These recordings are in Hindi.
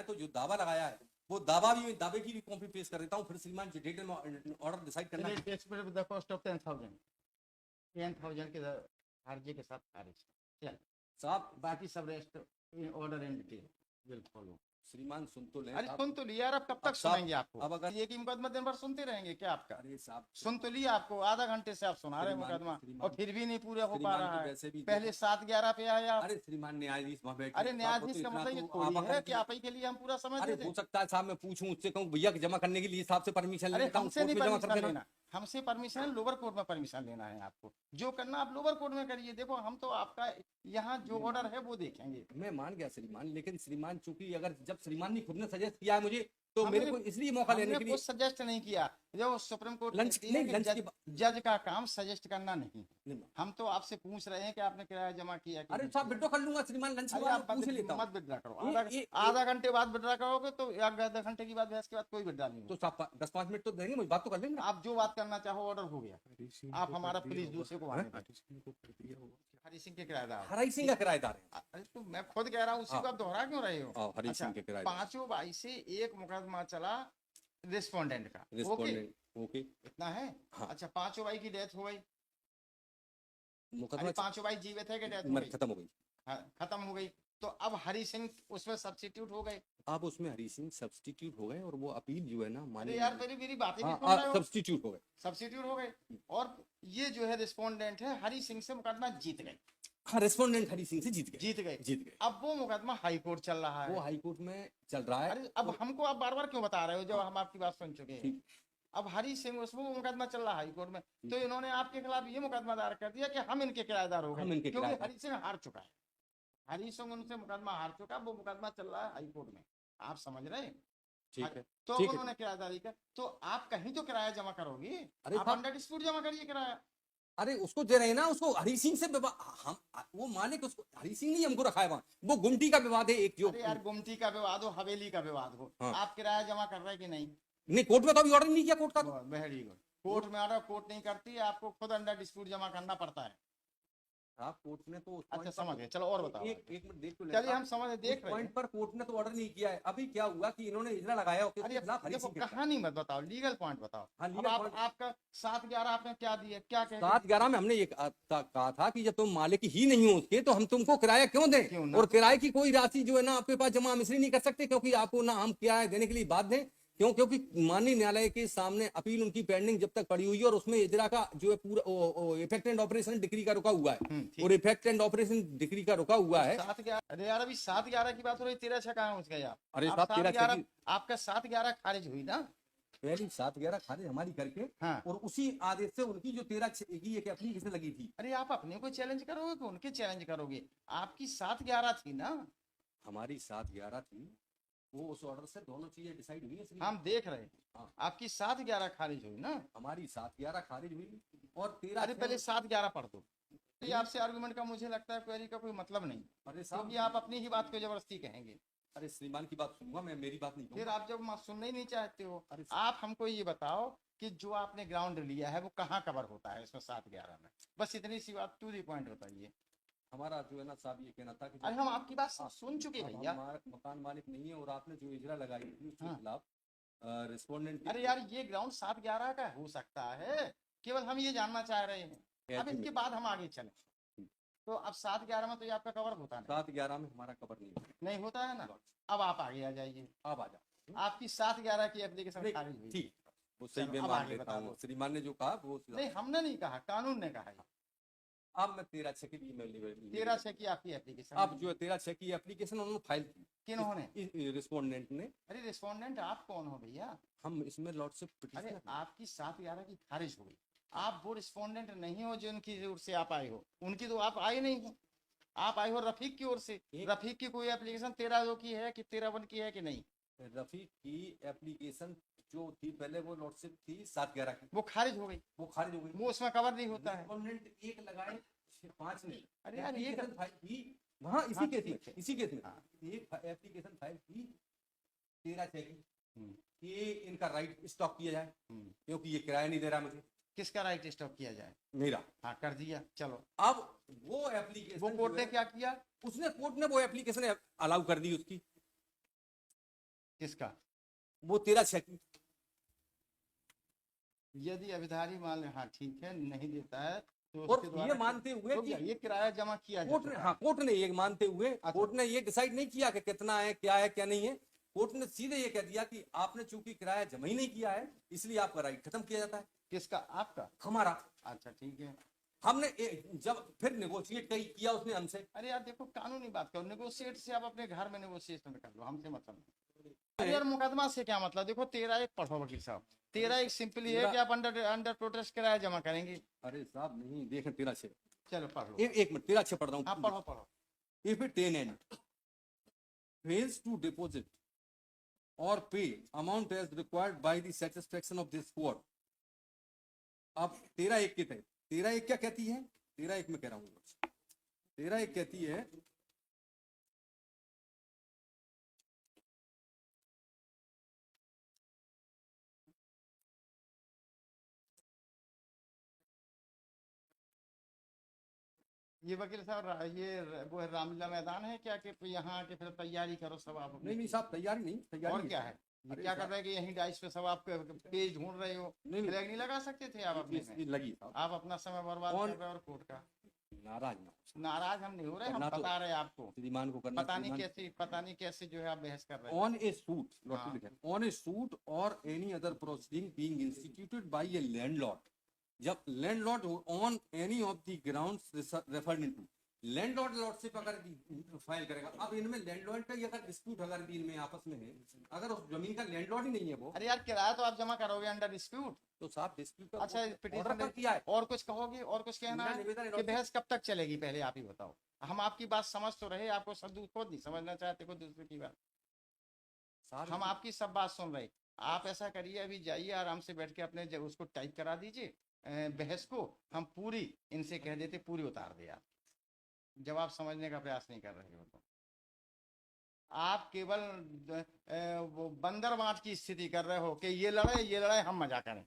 तो जो दावा लगाया है वो दावे की भी कॉपी पेश कर देता हूँ, फिर श्रीमान डिटेल में ऑर्डर डिसाइड करना है। द कॉस्ट ऑफ 10,000 के अर्जी के साथ खारिज। चल साहब बाकी सब rest order and detail will follow. श्रीमान सुन तो लें अरे साहब। सुन तो लिया यार, अब कब अब तक साहब, सुनेंगे आपको? अब अगर ये की मुकदमा दिन भर सुनते रहेंगे क्या आपका? अरे साहब सुन तो लिया आपको, आधा घंटे से आप सुना रहे हैं श्रीमान- मुकदमा श्रीमान- और फिर भी नहीं पूरा हो पा श्रीमान रहा तो है। वैसे भी पहले 7-11 पे आए आप। अरे श्रीमान न्यायाधीश वहाँ बैठे, अरे आप न्यायाधीश तो का इतना मतलब ये तो थोड़ी आप है अगर कि आप ही के लिए हम पूरा समझ अरे लेते हो हैं। सकता है साहब मैं पूछूं उससे, कहूँ भैया कि जमा करने के लिए साहब से परमिशन अरे लेता हूँ, हमसे कोर्ट नहीं में जमा कर परमिशन देना। लेना, हमसे परमिशन लोअर कोर्ट में परमिशन लेना है आपको। जो करना आप लोअर कोर्ट में करिए। देखो हम तो आपका यहाँ जो ऑर्डर है वो देखेंगे। मैं मान गया श्रीमान, लेकिन श्रीमान चूंकि अगर जब श्रीमान ने खुद ने सजेस्ट किया है मुझे, तो हमने- मेरे को इसलिए मौका लेने हमने के लिए कुछ सजेस्ट नहीं किया। जो सुप्रीम कोर्ट लंच कहती है नहीं कि लंच जज, के जज का काम सजेस्ट करना नहीं है। नहीं, हम तो आपसे पूछ रहे हैं कि आपने किराया जमा किया कि अरे नहीं साहब किया। विड्रॉ कर लूंगा श्रीमान, लंच के अरे बाद आप मैं पूछ लेता हूँ। मत विड्रा करो। ये- आधा घंटे बाद विड्रा करोगे तो आधा घंटे की बाद बहस के बाद कोई विड्रा नहीं तो होगा। साहब 10-5 मिनट तो देंगे, मुझे बात तो कर लेंगे। आप जो बात करना चाहो ऑर्डर हो गया। आप हमारा प्लीज दूसरे को आने दें। हरी सिंह के किराएदार। हराई सिंह का किराएदार है। अरे तो मैं खुद कह रहा हूँ, उसी को आप दोहरा क्यों रहे हो? हरी अच्छा, सिंह के किराएदार। 5 भाई से एक मुकदमा चला रिस्पोंडेंट का। ओके, रिस्पोंडेंट ओके इतना है। हाँ। अच्छा, 5 भाई की डेथ हो गई। मुकदमा अरे 5 भाई जीवित है कि डेथ हो मर गई? खत्म हो गई। खत्म हो गई। तो अब हरी सिंह उसमें सब्स्टिट्यूट हो गए। अब उसमें हरी सिंह सब्स्टिट्यूट हो गए और वो अपील जो है ना अरे माननीय यार मेरी बातें भी सुन रहे हो? सब्स्टिट्यूट हो गए। सब्स्टिट्यूट हो गए और ये जो है रिस्पोंडेंट है हरी सिंह से मुकदमा जीत गए। हाँ रेस्पोंडेंट हरी सिंह से जीत गए। जीत गए। अब वो मुकदमा हाई कोर्ट चल रहा है। वो हाई कोर्ट में चल रहा है। अरे अब हमको आप बार बार क्यों बता रहे हो जब हम आपकी बात सुन चुके हैं? ठीक। अब हरी सिंह उसमें वो मुकदमा चल रहा है हाई कोर्ट में, तो इन्होंने आपके खिलाफ ये मुकदमा दायर कर दिया कि हम इनके किराएदार हो हम गए, इनके क्योंकि किराएदार। हरी सिंह हार चुका है। हरी सिंह उनसे मुकदमा हार चुका, वो मुकदमा चल रहा है हाई कोर्ट में। आप समझ रहे हैं? ठीक है तो ठीक है। उन्होंने किराएदारी का, तो आप कहीं तो किराया जमा करोगे। अरे आप साहब- अंडर डिस्प्यूट जमा करिए किराया। अरे उसको दे रहे हैं ना, उसको हरी सिंह से हम वो मालिक उसको हरी सिंह नहीं हमको रखा है वहाँ, वो गुमटी का विवाद है एक जो। अरे यार गुमटी का विवाद हो, हवेली का विवाद हो, हाँ। आप किराया जमा कर रहे हैं कि नहीं? नहीं कोर्ट में तो अभी ऑर्डर नहीं किया कोर्ट का। Very good. कोर्ट में ऑर्डर कोर्ट नहीं करती है, आपको खुद अंडर डिस्प्यूट जमा करना पड़ता है। आप कोर्ट ने तो अच्छा समझ गए, चलो और बताओ। एक मिनट देख तो चलिए हम समझ देख रहे हैं। पॉइंट पर कोर्ट ने तो ऑर्डर नहीं किया है। अभी क्या हुआ कि इन्होंने इजरा लगाया और अरे उसके खिलाफ हरी देखो सिंह के कहानी मत बताओ, लीगल पॉइंट बताओ। हाँ, अब legal आप point- आपका 7-11 आपने क्या दिया, क्या कह 7-11 में हमने ये कहा था कि जब तुम मालिक ही नहीं हो उसके तो हम तुमको किराया क्यों दें, क्यों ना? और किराए की कोई राशि जो है ना आपके पास जमा हम इसलिए नहीं कर सकते क्योंकि आपको ना हम किराया देने के लिए बाध्य हैं। क्योंकि माननीय न्यायालय के सामने अपील उनकी पेंडिंग जब तक पड़ी हुई है और उसमें इजरा का जो है पूरा इफेक्ट एंड ऑपरेशन डिग्री का रुका हुआ है, ठीक। और इफेक्ट एंड ऑपरेशन डिग्री का रुका हुआ है। 7-11 अरे यार अभी 7-11 की बात हो रही, 13-6 कहाँ पहुंच गए आप? अरे आप 7-13 7-11 आपका 7-11 खारिज हुई ना? पहली 7-11 खारिज हमारी करके हाँ। और उसी आदेश से उनकी जो 13 की एक एप्लीकेशन लगी थी। अरे आप अपने को चैलेंज करोगे कि उनके चैलेंज करोगे? आपकी 7-11 थी ना? हमारी 7-11 थी, वो उस ऑर्डर से दोनों चीजें डिसाइड हुई है इसलिए। हम देख रहे हैं। हाँ। आपकी 7-11 खारिज हुई ना? हमारी 7-11 खारिज हुई और 13। अरे पहले 7-11 पढ़ दो। ये आपसे आर्गुमेंट का मुझे लगता है क्वेरी का कोई मतलब नहीं, अरे साहब क्योंकि आप अपनी ही बात को जबरदस्ती कहेंगे। अरे श्रीमान की बात सुनूंगा मैं, मेरी बात नहीं फिर कहूंगा। आप जब सुनना ही नहीं चाहते हो। अरे आप हमको ये बताओ कि जो आपने ग्राउंड लिया है वो कहाँ कवर होता है इसमें 7-11 में? बस इतनी सी बात, टू दी पॉइंट बताइए। हमारा जो है ना साहब ये कहना था कि अरे हम आपकी बात सुन चुके अब भैया। हमारा मकान मालिक नहीं है और आपने जो इजरा लगाई थी उसके हाँ। खिलाफ रिस्पोंडेंट। अरे यार ये ग्राउंड 7-11 का हो सकता है, केवल हम ये जानना चाह रहे हैं। अब इसके बाद हम आगे चले तो अब 7-11 में तो ये आपका कवर होता नहीं। 7-11 में हमारा कवर नहीं होता है ना? अब आप आगे आ जाइए। अब आ जाओ। आपकी 7-11 की एप्लीकेशन खारिज हुई। ठीक, वो सही चलो, मैं अब मान आगे लेता बता हूँ, दो। श्रीमान ने जो कहा वो नहीं हमने नहीं कहा, कानून ने कहा है। अब मैं 13/6 के लिए मैं 13-6 की आपकी एप्लीकेशन। अब जो है 13/6 की एप्लीकेशन उन्होंने फाइल की। किन्होंने? रिस्पोंडेंट ने। अरे रिस्पोंडेंट आप कौन हो भैया? हम इसमें लॉर्डशिप अरे पिटीशन। आपकी 7-11 की खारिज हो गई। आप वो रिस्पोंडेंट नहीं हो जो उनकी ओर से आप आए हो, उनकी तो आप आए नहीं हो। आप आए हो रफीक की ओर से। रफीक की कोई एप्लीकेशन 13-2 की है कि 13-1 की है कि नहीं? रफीक की एप्लीकेशन जो थी पहले वो लॉर्डशिप थी 7-11 की, वो खारिज हो गई। वो खारिज हो गई। वो उसमें कवर नहीं होता है। रिस्पोंडेंट एक लगाए 5 ने। अरे यार ये एप्लीकेशन फाइल की वहाँ हाँ, इसी केस में, ठीक है। इसी केस में हाँ। एक एप्लीकेशन फाइल की 13/6 की हम्म। कि इनका राइट स्टॉप किया जाए हम्म। क्योंकि ये किराया नहीं दे रहा मुझे। किसका राइट स्टॉप किया जाए? मेरा। हाँ कर दिया, चलो। अब वो एप्लीकेशन वो कोर्ट ने क्या किया? उसने कोर्ट ने वो एप्लीकेशन अलाउ कर दी उसकी। किसका? वो 13/6 की। यदि अभिधारी मान ले, हाँ ठीक है, नहीं देता है तो और उसके ये द्वारा मानते हुए रुक कि जा, ये किराया जमा किया जा कोर्ट ने, चुका हाँ है। कोर्ट ने ये मानते हुए, अच्छा। कोर्ट ने ये डिसाइड नहीं किया कि कितना है क्या नहीं है। कोर्ट ने सीधे ये कह दिया कि आपने चूंकि किराया जमा ही नहीं किया है, इसलिए आपका राइट खत्म किया जाता है। किसका? आपका? हमारा। अच्छा ठीक है। हमने जब फिर नेगोशिएट किया उसने हमसे। अरे यार देखो, कानूनी बात करो, नेगोशिएट से आप अपने घर में नेगोशिएशन कर लो, हमसे मतलब नहीं। अरे यार मुकदमा से क्या मतलब? देखो 13/1 पढ़ो वकील साहब, 13/1 सिंपली है कि आप अंडर प्रोटेस्ट किराया जमा करेंगे। अरे साहब नहीं, देखें 13/6। चलो पढ़ लो। एक मिनट 13/6 पढ़ रहा हाँ हूँ। पढ़ो पढ़ो। If a tenant fails to deposit or pay amount as required by the satisfaction of this court। अब 13/1 के तहत 13/1 क्या कहती है? 13/1 में कह रहा हूँ, 13/1 कहती है ये वकील साहब ये वो है रामलीला मैदान है क्या कि यहाँ आके फिर तैयारी करो सब आप अपनी? नहीं साहब, तैयारी नहीं, तैयारी और नहीं। क्या है? ये अरे क्या कर साहब, रहे हैं कि यहीं डाइस पे सब आप पेज ढूंढ रहे हो? नहीं, नहीं। फ्लैग नहीं लगा सकते थे आप अपने में? लगी साहब। आप अपना समय बर्बाद कौन- कर रहे हो और कोर्ट का। नाराज ना हो। नाराज हम नहीं हो रहे, हम करना तो बता रहे हैं आपको। श्रीमान को करना, पता नहीं कैसे जो है आप बहस कर रहे हैं। ऑन ए सूट, हाँ। ऑन ए सूट और any other proceeding being instituted by a landlord. जब landlord on any of the grounds referred into, landlord lordship अगर फाइल करेगा। अब इनमें लैंडलॉर्ड का ही अगर डिस्प्यूट अगर भी इनमें आपस में है, अगर उस जमीन का लैंडलॉर्ड ही नहीं है वो, अरे यार किराया तो आप जमा करोगे अंडर डिस्प्यूट। तो साहब डिस्प्यूट का अच्छा ऑर्डर पिटीशन कब किया है? और कुछ कहोगे? और कुछ कहना मेरा है निवेदन है कि बहस कब तक चलेगी? पहले आप ही बताओ। हम आपकी बात समझ तो रहे, आपको खुद नहीं समझना चाहते खुद दूसरे की बात। साहब हम आपकी सब बात सुन रहे। आप ऐसा करिए, अभी जाइए आराम से बैठ के अपने उसको टाइप करा दीजिए बहस को, हम पूरी इनसे कह देते पूरी उतार दे आप, जब आप समझने का प्रयास नहीं कर रहे हो तो। आप केवल वो बंदर बांट की स्थिति कर रहे हो कि ये लड़ाई हम मजा करें।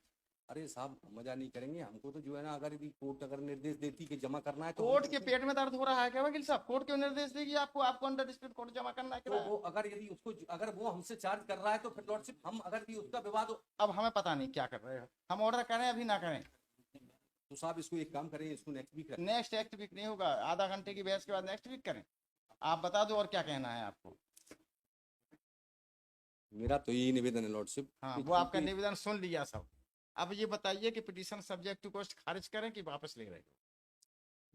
अरे साहब मजा नहीं करेंगे, हमको तो जो है ना, अगर यदि कोर्ट अगर निर्देश देती कि जमा करना है तो कोर्ट के पेट में दर्द हो रहा है क्या वकील साहब? कोर्ट क्यों निर्देश देगी आपको? आपको अंडर डिस्प्यूट कोर्ट जमा करना है तो किराया? वो अगर यदि उसको अगर वो हमसे चार्ज कर रहा है तो फिर लॉर्डशिप हम अगर भी उसका विवाद हो, अब हमें पता नहीं क्या कर रहे हो। हम ऑर्डर करें अभी ना करें? तो साहब इसको एक काम करें, इसको नेक्स्ट वीक रखें। नेक्स्ट एक्ट वीक नहीं होगा, आधा घंटे की बहस के बाद नेक्स्ट वीक करें। आप बता दो और क्या कहना है आपको। मेरा तो यही निवेदन है लॉर्डशिप। हाँ कि वो आपका चूंकि- निवेदन सुन लिया सब। अब ये बताइए कि पिटीशन सब्जेक्ट टू कोस्ट खारिज करें कि वापस ले रहे हो?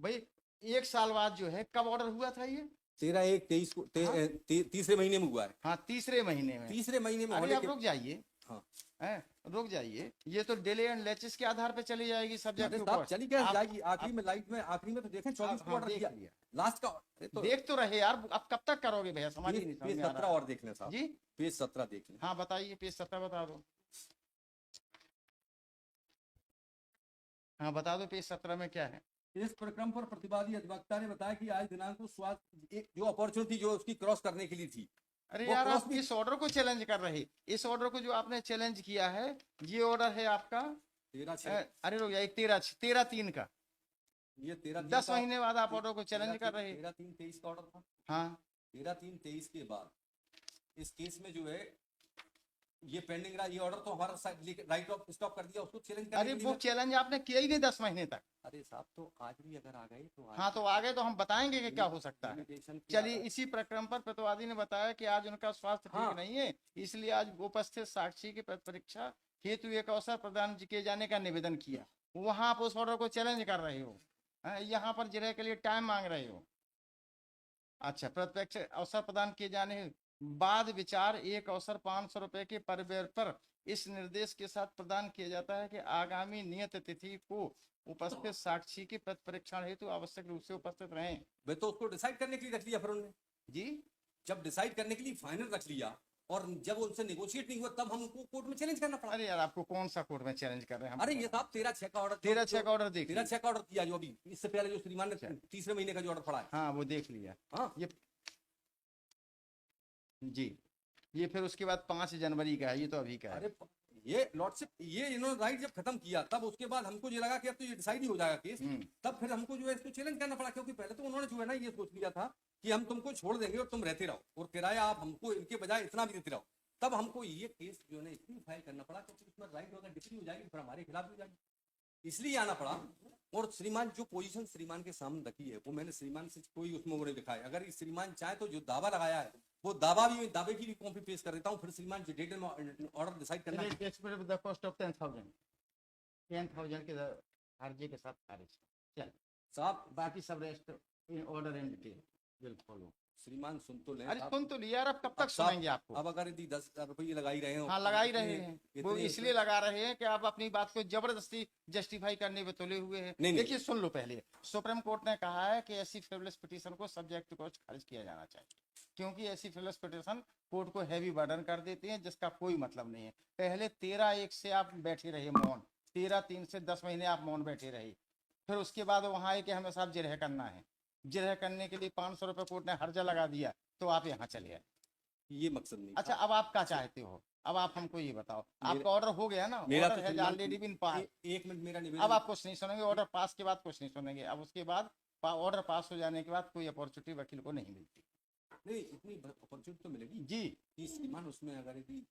भाई 1 साल बाद जो है, कब ऑर्डर हुआ था ये? 13/1/23 को हाँ? तीसरे महीने में हुआ है। हाँ तीसरे महीने में। तीसरे महीने में अरे होने आप के रुक जाइए। हाँ। रुक जाइए, ये तो डिले एंड लेचेस के आधार पे चली जाएगी सब्जेक्ट अरे टू साहब कोस्ट। चली क्या आप- जाएगी आखिरी में, लाइट में आखिरी में तो देखें 24 को हाँ, ऑर्डर देख किया लिया। लास्ट का। अरे तो देख तो रहे यार, अब कब तक करोगे भैया? समझ ही नहीं समझ पेज में आ 17 रहा और देख लें साहब। जी। पेज 17 देख लें। हाँ बताइए, पेज 17 बता दो। हाँ बता दो, पेज 17 में क्या है? इस प्रक्रम पर प्रतिवादी अधिवक्ता ने बताया कि आज दिनांक को स्वास्थ्य जो अपॉर्चुनिटी जो उसकी क्रॉस करने के लिए थी। अरे वो यार क्रॉस आप भी- इस ऑर्डर को चैलेंज कर रहे, इस ऑर्डर को जो आपने चैलेंज किया है, ये ऑर्डर है आपका 13/6 अरे रुक जाइए, 13/3 का। ये 13/3 10 महीने बाद आप ऑर्डर को चैलेंज कर रहे। 13/3/23 का ऑर्डर था। हाँ 13/3/23 के बाद इस केस में जो है ये पेंडिंग रहा। ये ऑर्डर तो हमारा राइट ऑफ स्टॉप कर दिया, उसको चैलेंज करने अरे के लिए वो चैलेंज आपने किया ही नहीं 10 महीने तक। अरे साहब तो आज भी अगर आ गए तो आज हाँ तो आगे तो हम बताएंगे कि क्या हो सकता है। लिमिटेशन क्या चलिए, इसी प्रक्रम पर प्रतिवादी ने बताया कि आज उनका स्वास्थ्य ठीक हाँ। नहीं है, इसलिए आज उपस्थित साक्षी की परीक्षा हेतु एक अवसर प्रदान किए जाने का निवेदन किया। वहां आप उस ऑर्डर को चैलेंज कर रहे हो, यहाँ पर जिरह के लिए टाइम मांग रहे हो। अच्छा, प्रत्यक्ष अवसर प्रदान किए जाने बाद विचार एक अवसर 500 रुपए के परिवेर पर इस निर्देश के साथ प्रदान किया जाता है कि आगामी नियत तिथि को उपस्थित साक्षी की परीक्षण हेतु आवश्यक रूप से उपस्थित रहें। वे तो उसको डिसाइड करने के लिए रख लिया फिर उन्होंने। जी जब डिसाइड करने के लिए फाइनल रख लिया और जब उनसे नेगोशिएट नहीं हुआ तब हमको कोर्ट में चैलेंज करना पड़ा। अरे यार आपको कौन सा कोर्ट में चैलेंज कर रहे हैं? अरे ये साहब 13/6 का ऑर्डर, 13/6 का ऑर्डर देख 13/6 का ऑर्डर किया जो अभी इससे पहले जो श्रीमान ने अच्छा। तीसरे महीने का जो ऑर्डर पड़ा है। हाँ वो देख लिया। हाँ जी, ये फिर उसके बाद 5 जनवरी का है, ये तो अभी का है। अरे ये लॉर्डशिप ये इन्होंने राइट जब खत्म किया तब उसके बाद हमको ये लगा कि अब तो ये डिसाइड ही हो जाएगा केस। तब फिर हमको जो है इसको चैलेंज करना पड़ा, क्योंकि पहले तो उन्होंने जो है ना ये सोच लिया था कि हम तुमको छोड़ देंगे और तुम रहते रहो और किराया आप हमको इनके बजाय इतना भी देते रहो। तब हमको ये केस जो है ना इसलिए फाइल करना पड़ा क्योंकि उसमें राइट अगर डिक्री हो जाएगी फिर हमारे खिलाफ भी हो जाएगी, इसलिए आना पड़ा। और श्रीमान जो पोजीशन श्रीमान के सामने रखी है वो मैंने श्रीमान से कोई उसमें वो नहीं दिखाया। अगर श्रीमान चाहे तो जो दावा लगाया है वो दावे की भी कॉपी पेश कर देता हूँ, फिर श्रीमान जो डिटेल में ऑर्डर डिसाइड करना है। द कॉस्ट ऑफ 10,000 के अर्जी के साथ खारिज। चल साहब बाकी सब rest in order and detail will follow. श्रीमान सुन तो लें अरे साहब। सुन तो लिया यार, अब कब तक अब साहब, सुनेंगे आपको? अब अगर यदि 10,000 रुपये लगा ही रहे हैं, हाँ लगा ही रहे हैं, वो इतने- इसलिए लगा रहे हैं कि आप अपनी बात को जबरदस्ती जस्टिफाई करने में तुले हुए हैं। नहीं। देखिए सुन लो, पहले सुप्रीम कोर्ट ने कहा है कि ऐसी फ्रिवलेस पिटीशन को सब्जेक्ट टू कोर्ट खारिज किया जाना चाहिए, क्योंकि ऐसी फ्रिवलेस पिटीशन कोर्ट को हैवी बर्डन कर देती है जिसका कोई मतलब नहीं है। पहले 13/1 से आप बैठे रहे मौन, 13/3 से 10 महीने आप मौन बैठे रहे, फिर उसके बाद वहां आए कि हमें साहब जिरह करना है। जिरह करने के लिए 500 रुपये कोर्ट ने हर्जा लगा दिया तो आप यहाँ चले आए। ये मकसद नहीं अच्छा अब आप क्या चाहते हो? अब आप हमको ये बताओ, आपका ऑर्डर हो गया ना? मेरा ऑर्डर तो है ऑलरेडी बीन पास। एक मिनट मेरा निवेदन। अब आप कुछ नहीं सुनेंगे, ऑर्डर पास के बाद कुछ नहीं सुनेंगे। अब उसके बाद ऑर्डर पास हो जाने के बाद कोई अपॉर्चुनिटी वकील को नहीं मिलती। नहीं इतनी अपॉर्चुनिटी तो मिलेगी जी कि श्रीमान उसमें अगर यदि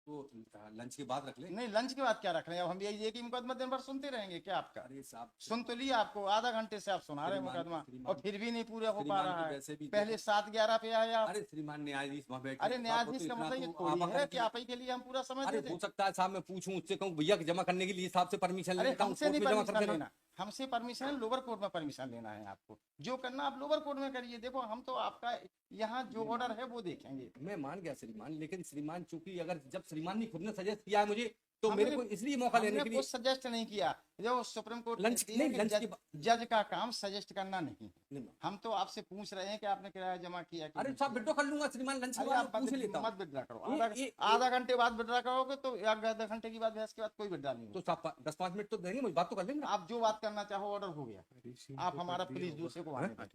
तो लंच के बाद रख ले। नहीं, लंच के बाद क्या रख रहे हैं? अब हम यही एक ही मुकदमा दिन भर सुनते रहेंगे क्या आपका? अरे साहब सुन तो लिया आपको, आधा घंटे से आप सुना रहे हैं मुकदमा और फिर भी नहीं पूरा हो पा श्रीमान रहा तो है। वैसे भी पहले 7-11 पे आए आप। अरे श्रीमान न्यायाधीश वहाँ बैठे। अरे न्यायाधीश का मतलब ये थोड़ी है कि आप ही के लिए हम पूरा समय अरे देते। हो सकता है साहब मैं पूछूं उससे कहूँ भैया जमा करने के लिए हिसाब से परमिशन अरे लेता हूँ, हमसे नहीं कोर्ट में जमा कर परमिशन देना। लेना, हमसे परमिशन लोअर कोर्ट में परमिशन लेना है आपको। जो करना आप लोअर कोर्ट में करिए। देखो हम तो आपका यहाँ जो ऑर्डर है वो देखेंगे। मैं मान गया श्रीमान, लेकिन श्रीमान चूंकि अगर जब श्रीमान ने खुद ने सजेस्ट किया है मुझे तो हमने- मेरे को इसलिए मौका लेने हमने के लिए कुछ सजेस्ट नहीं किया। जो सुप्रीम कोर्ट लंच कहती है नहीं कि लंच जज, के जज का काम सजेस्ट करना नहीं है। नहीं। हम तो आपसे पूछ रहे हैं कि आपने किराया जमा किया कि अरे नहीं साहब किया। विड्रॉ कर लूंगा श्रीमान, लंच के अरे बाद आप पूछ लेता हूँ। मत विड्रा करो। ये- आधा घंटे बाद विड्रा करोगे तो आधा घंटे की बाद बहस के बाद कोई विड्रा नहीं तो होगा। साहब 10-5 मिनट तो देंगे, मुझे बात तो कर लेंगे। आप जो बात करना चाहो ऑर्डर हो गया। आप हमारा प्लीज दूसरे को आने दें।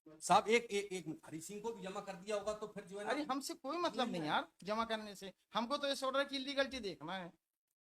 साहब एक हरी सिंह को भी जमा कर दिया होगा तो फिर जो है ना। अरे हमसे कोई मतलब नहीं यार जमा करने से। हमको तो इस ऑर्डर की लीगलिटी देखना है।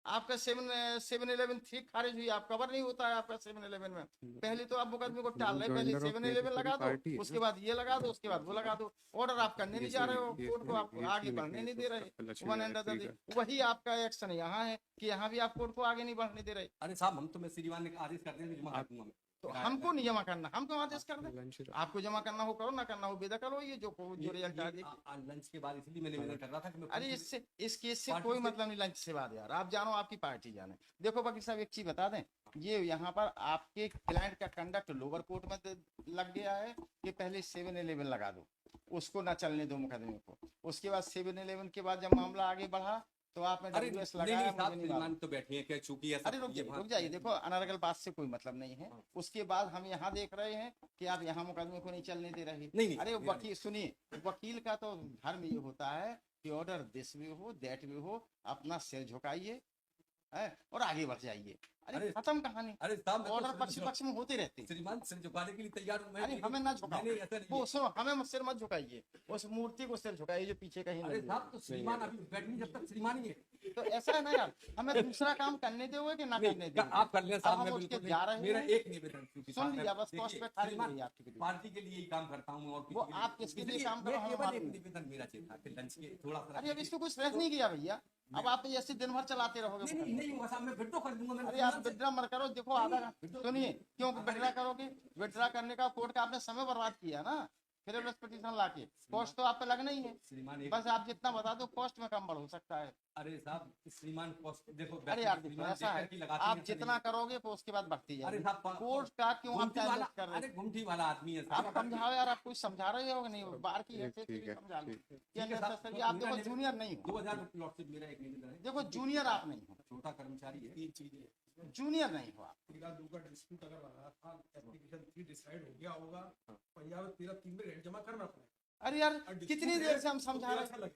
आपका 7-11 थी खारिज हुई, आप कवर नहीं होता है आपका 7-11 में। पहले तो आप मुकदमे को टाल रहे, पहले 7-11 लगा दो, उसके बाद ये लगा दो, उसके बाद वो लगा दो। ऑर्डर आप करने नहीं जा रहे हो, कोर्ट को आप आगे बढ़ने नहीं दे रहे। वन एंड अदर वही आपका एक्शन यहाँ है कि यहाँ भी आप कोर्ट को आगे नहीं बढ़ने दे रहे। अरे साहब हम तो मैं श्रीमान ने आदेश कर दिया जमा कर दूंगा मैं। तो हमको नहीं जमा करना, हम क्यों आदेश कर दें? आपको जमा करना हो करो, ना करना हो बेदखल हो। ये जो रिजल्ट आ जाए। लंच के बाद इसलिए मैं निवेदन कर रहा था कि मैं अरे इससे इस केस से पार्टी कोई से- मतलब नहीं लंच से बाद यार। आप जानो आपकी पार्टी जाने। देखो वकील साहब एक चीज बता दें, ये यहाँ पर आपके क्लाइंट का कंडक्ट लोअर कोर्ट में लग गया है कि पहले 7-11 लगा दो, उसको ना चलने दो मुकदमे को। उसके बाद 7-11 के बाद जब मामला आगे बढ़ा तो आपने अरे WS नहीं लगाया, नहीं मुझे साहब नहीं श्रीमान मालूम। तो बैठे हैं क्या चूंकि ऐसा अरे रुक जाइए। देखो अनर्गल बात से कोई मतलब नहीं है। उसके बाद हम यहाँ देख रहे हैं कि आप यहाँ मुकदमे को नहीं चलने दे रहे। नहीं, अरे मेरा वकील सुनिए, वकील का तो धर्म ये होता है कि ऑर्डर दिस भी हो दैट भी हो, अपना सिर झुकाइए और आगे बढ़ जाइए। अरे अरे- खत्म कहानी। अरे साहब मैं तो ऑर्डर सिर पक्ष झुका- पक्ष में होते रहते हैं। श्रीमान सिर झुकाने के लिए तैयार हूं मैं। अरे हमें ना झुकाओ, मैंने ऐसा नहीं वो है। सुनो, हमें सिर मत झुकाइए, उस मूर्ति को सिर झुकाइए जो पीछे कहीं अरे नहीं साहब तो श्रीमान अभी बैठनी जब तक श्रीमान ही है। है। तो ऐसा है ना यार, हमें दूसरा काम करने दोगे कि ना करने नहीं, दोगे? आप कर लें अब साहब, हम मैं उठ के बिल्कुल जा नहीं। रहे मेरा हैं। एक निवेदन क्योंकि सुन साहब, लिया, मैं- बस देखिए, कॉस्ट पे खाली श्रीमान, नहीं आपकी वीडियो। पार्टी के लिए ही काम करता हूँ और वो किसी के आप किसके लिए इसलिए काम करो, मैं हमें केवल मालूम एक है। निवेदन मेरा चाहिए था कि लंच के थोड़ा सा अरे अब इसमें कुछ स्ट्रेस नहीं किया भैया। अब आप ऐसे दिन भर चलाते रहोगे नहीं मुकदमा। नहीं होगा साहब, मैं विड्रॉ कर दूंगा। मैंने अरे आप श्रीमान से- विड्रा मत करो। देखो आधा सुनिए, क्यों विड्रा करोगे? विड्रा करने का कोर्ट का आपने समय बर्बाद किया ना, फिर पिटीशन लाके। कॉस्ट तो आप पे लगना ही है। श्रीमान एक बस आप जितना बता दो कॉस्ट में कम बढ़ हो सकता है। अरे साहब श्रीमान कॉस्ट देखो अरे यार देखो श्रीमान ऐसा है, देखकर की लगाती आप है, जितना करोगे तो उसके बाद बढ़ती अरे जाएगी। साहब कोर्ट का क्यों आप गुमटी वाला, चैलेंज कर रहे अरे गुमटी वाला आदमी है हो? साहब। आप समझाओ यार, आप कुछ समझा रहे हो कि नहीं? बाहर की हैसियत से भी समझा लो। क्या ठीक है साहब, necessary? आप देखो जूनियर नहीं हो। 2000 प्लॉट से मेरा एक निवेदन है। देखो जूनियर आप नहीं हो, छोटा कर्मचारी है। तीन चीजें जूनियर नहीं हो आप। 13-2 का डिस्प्यूट अगर रहा था, एप्लीकेशन 3 डिसाइड हो गया होगा, पंजाब में 13-3 में रेंट जमा करना पड़ेगा। अरे यार और कितनी dispute देर है, से हम तो समझा फिर रहे अच्छा हैं। लगे।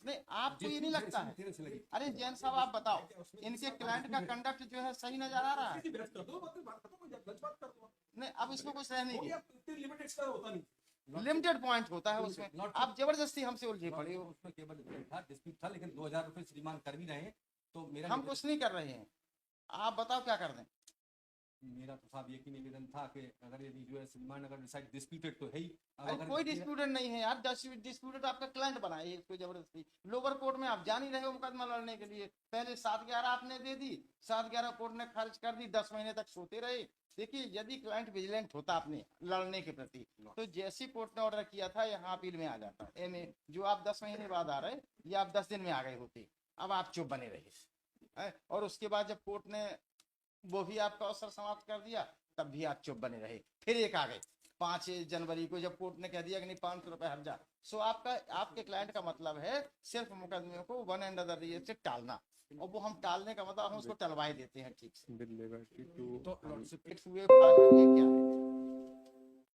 नहीं आपको ये नहीं लगता है? तेरे से लगी। अरे जैन साहब आप बताओ, इनके क्लाइंट का कंडक्ट जो है सही नजर आ रहा है? सीधी बहस कर दो, बात खत्म हो जाए, लंच बात कर दो। नहीं अब इसमें कुछ रह नहीं हो गया। गया, इतने लिमिटेड का होता नहीं। लिमिटेड पॉइंट होता है उसमें, Not- आप जबरदस्ती हमसे उलझे पड़े हो। उसमें केवल था डिस्प्यूट था, लेकिन 2000 रुपए श्रीमान कर भी रहे हैं तो मेरा हम कुछ नहीं कर रहे हैं, आप बताओ क्या कर दें? मेरा तो साहब यही निवेदन था कि अगर यदि जो है श्रीमान अगर डिसाइड डिस्प्यूटेड तो है ही, अब अरे अगर कोई ये- डिस्प्यूटेड नहीं है यार, डिस्प्यूटेड आपका क्लाइंट बनाए इसको जबरदस्ती। लोअर कोर्ट में आप जा नहीं रहे हो मुकदमा लड़ने के लिए, पहले 7/11 आपने दे दी, 7/11 कोर्ट ने खारिज कर दी, 10 महीने तक सोते रहे। देखिए यदि क्लाइंट विजिलेंट होता अपने लड़ने के प्रति, तो जैसी कोर्ट ने ऑर्डर किया था यहाँ अपील में आ जाता। जो आप 10 महीने बाद आ रहे, ये आप 10 दिन में आ गए होते, अब आप चुप बने रहे। और उसके बाद जब कोर्ट ने वो भी आपका अवसर समाप्त कर दिया, तब भी आप चुप बने रहे। फिर एक आ गए 5 जनवरी को, जब कोर्ट ने कह दिया कि नहीं 500 रुपए हर्जा। सो आपके क्लाइंट का मतलब है सिर्फ मुकदमे को वन एंड अदर रीजन से टालना, और वो हम टालने का मतलब हम उसको टलवा ही देते हैं ठीक से। तो लॉर्डशिप इट्स वे क्या है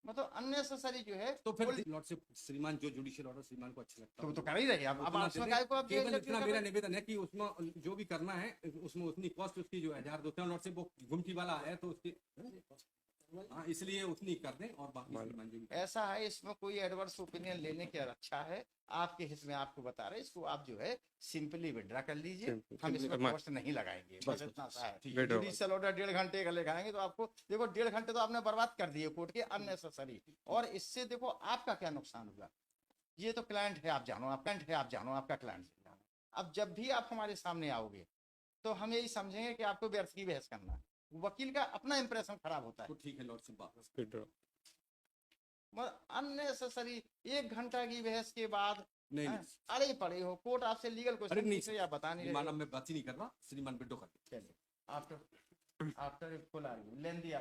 मतलब अननेसेसरी जो है, तो फिर लॉर्डशिप श्रीमान जो जुडिशियल ऑर्डर श्रीमान को अच्छा लगता तो कर ही रहे। अब उतना उसमें दे काय दें। को आप केवल जेल इतना कर मेरा रहे? निवेदन है कि उसमें जो भी करना है उसमें उतनी कॉस्ट उसकी जो है 1000 लॉर्डशिप वो गुमटी वाला है तो उसकी हाँ इसलिए उतनी कर दें और बाकी श्रीमान जो भी ऐसा है, इसमें कोई एडवर्स ओपिनियन लेने की अच्छा है आपके हित में, आपको बता रहे, इसको आप जो है सिंपली विड्रा कर लीजिए, हम इसमें कॉस्ट नहीं लगाएंगे, बस इतना सा है। जुडिशियल ऑर्डर 1.5 घंटे का लगाएंगे तो आपको देखो 1.5 घंटे तो आपने बर्बाद कर दिए कोर्ट के अननेसेसरी। और इससे देखो आपका क्या नुकसान हुआ। ये तो क्लाइंट है, आप जानो, आपका क्लाइंट है। अब जब भी आप हमारे सामने आओगे तो हम यही समझेंगे कि आपको व्यर्थ की बहस करना है, वकील का अपना इंप्रेशन खराब होता है। तो ठीक है लॉर्डशिप वापस अननेसेसरी 1 घंटा की बहस के बाद नहीं हैं? नहीं अड़े पड़े हो, कोर्ट आपसे लीगल अरे क्वेश्चन नहीं पूछ रही है, आप बता नहीं श्रीमान रहे अब मैं बात ही नहीं कर रहा श्रीमान विड्रॉ कर हो। आफ्टर फुल आर्ग्यू लेंदी